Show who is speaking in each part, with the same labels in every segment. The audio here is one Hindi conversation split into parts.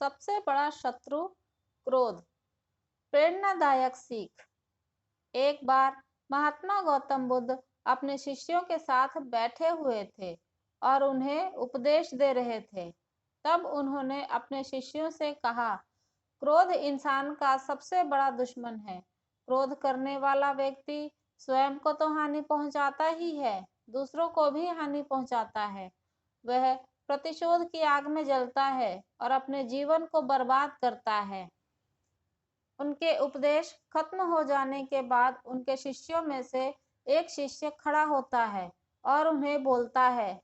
Speaker 1: सबसे बड़ा शत्रु क्रोध। प्रेरणादायक सीख। एक बार महात्मा गौतम बुद्ध अपने शिष्यों के साथ बैठे हुए थे और उन्हें उपदेश दे रहे थे। तब उन्होंने अपने शिष्यों से कहा, क्रोध इंसान का सबसे बड़ा दुश्मन है। क्रोध करने वाला व्यक्ति स्वयं को तो हानि पहुंचाता ही है, दूसरों को भी हानि पहुंचाता है। वह प्रतिशोध की आग में जलता है और अपने जीवन को बर्बाद करता है। उनके उपदेश खत्म हो जाने के बाद उनके शिष्यों में से एक शिष्य खड़ा होता है और उन्हें बोलता है,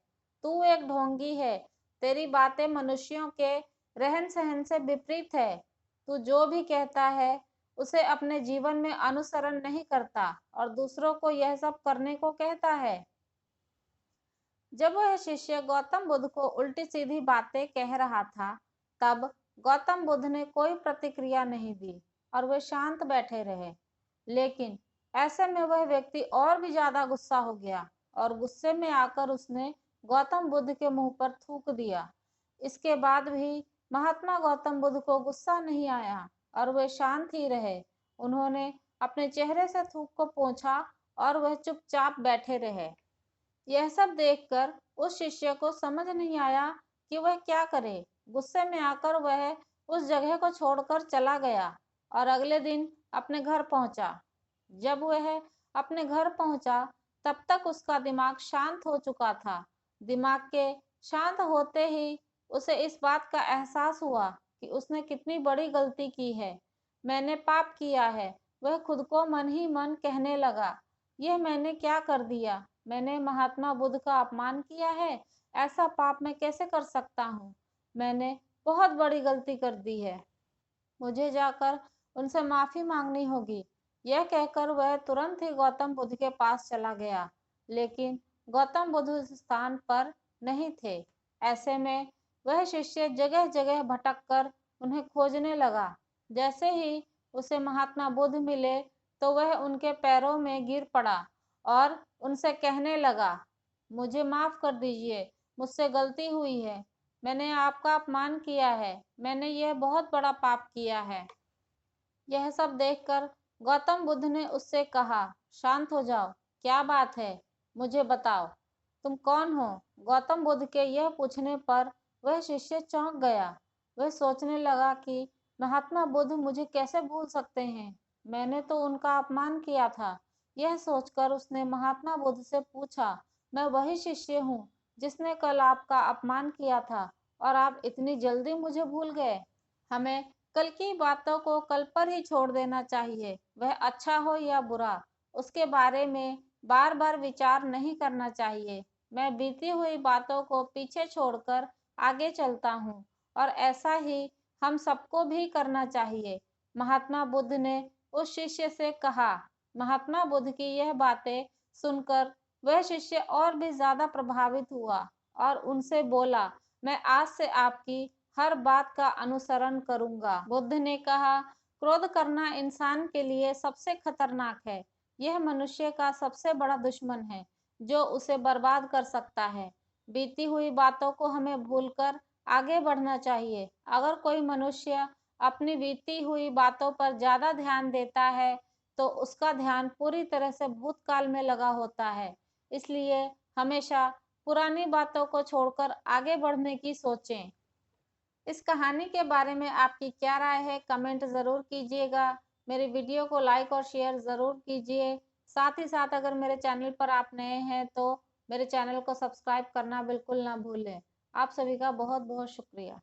Speaker 1: तू एक ढोंगी है, तेरी बातें मनुष्यों के रहन सहन से विपरीत है। तू जो भी कहता है उसे अपने जीवन में अनुसरण नहीं करता और दूसरों को यह सब करने को कहता है। जब वह शिष्य गौतम बुद्ध को उल्टी सीधी बातें कह रहा था, तब गौतम बुद्ध ने कोई प्रतिक्रिया नहीं दी और वे शांत बैठे रहे। लेकिन ऐसे में वह व्यक्ति और भी ज्यादा गुस्सा हो गया और गुस्से में आकर उसने गौतम बुद्ध के मुंह पर थूक दिया। इसके बाद भी महात्मा गौतम बुद्ध को गुस्सा नहीं आया और वे शांत ही रहे। उन्होंने अपने चेहरे से थूक को पोंछा और वह चुपचाप बैठे रहे। यह सब देखकर उस शिष्य को समझ नहीं आया कि वह क्या करे। गुस्से में आकर वह उस जगह को छोड़कर चला गया और अगले दिन अपने घर पहुंचा। जब वह अपने घर पहुंचा, तब तक उसका दिमाग शांत हो चुका था। दिमाग के शांत होते ही उसे इस बात का एहसास हुआ कि उसने कितनी बड़ी गलती की है। मैंने पाप किया है, वह खुद को मन ही मन कहने लगा। यह मैंने क्या कर दिया? मैंने महात्मा बुद्ध का अपमान किया है। ऐसा पाप मैं कैसे कर सकता हूँ? मैंने बहुत बड़ी गलती कर दी है। मुझे जाकर उनसे माफी मांगनी होगी। यह कहकर वह तुरंत ही गौतम बुद्ध के पास चला गया। लेकिन गौतम बुद्ध उस स्थान पर नहीं थे। ऐसे में वह शिष्य जगह जगह भटक कर उन्हें खोजने लगा। जैसे ही उसे महात्मा बुद्ध मिले तो वह उनके पैरों में गिर पड़ा और उनसे कहने लगा, मुझे माफ कर दीजिए, मुझसे गलती हुई है। मैंने आपका अपमान किया है। मैंने यह बहुत बड़ा पाप किया है। यह सब देखकर गौतम बुद्ध ने उससे कहा, शांत हो जाओ, क्या बात है, मुझे बताओ, तुम कौन हो? गौतम बुद्ध के यह पूछने पर वह शिष्य चौंक गया। वह सोचने लगा कि महात्मा बुद्ध मुझे कैसे भूल सकते हैं? मैंने तो उनका अपमान किया था। यह सोचकर उसने महात्मा बुद्ध से पूछा, मैं वही शिष्य हूँ जिसने कल आपका अपमान किया था और आप इतनी जल्दी मुझे भूल गए? हमें कल की बातों को कल पर ही छोड़ देना चाहिए। वह अच्छा हो या बुरा, उसके बारे में बार बार विचार नहीं करना चाहिए। मैं बीती हुई बातों को पीछे छोड़कर आगे चलता हूँ और ऐसा ही हम सबको भी करना चाहिए। महात्मा बुद्ध ने उस शिष्य से कहा। महात्मा बुद्ध की यह बातें सुनकर वह शिष्य और भी ज्यादा प्रभावित हुआ और उनसे बोला, मैं आज से आपकी हर बात का अनुसरण करूंगा। बुद्ध ने कहा, क्रोध करना इंसान के लिए सबसे खतरनाक है। यह मनुष्य का सबसे बड़ा दुश्मन है जो उसे बर्बाद कर सकता है। बीती हुई बातों को हमें भूलकर आगे बढ़ना चाहिए। अगर कोई मनुष्य अपनी बीती हुई बातों पर ज्यादा ध्यान देता है तो उसका ध्यान पूरी तरह से भूतकाल में लगा होता है। इसलिए हमेशा पुरानी बातों को छोड़कर आगे बढ़ने की सोचें। इस कहानी के बारे में आपकी क्या राय है, कमेंट ज़रूर कीजिएगा। मेरी वीडियो को लाइक और शेयर ज़रूर कीजिए। साथ ही साथ अगर मेरे चैनल पर आप नए हैं तो मेरे चैनल को सब्सक्राइब करना बिल्कुल ना भूलें। आप सभी का बहुत बहुत शुक्रिया।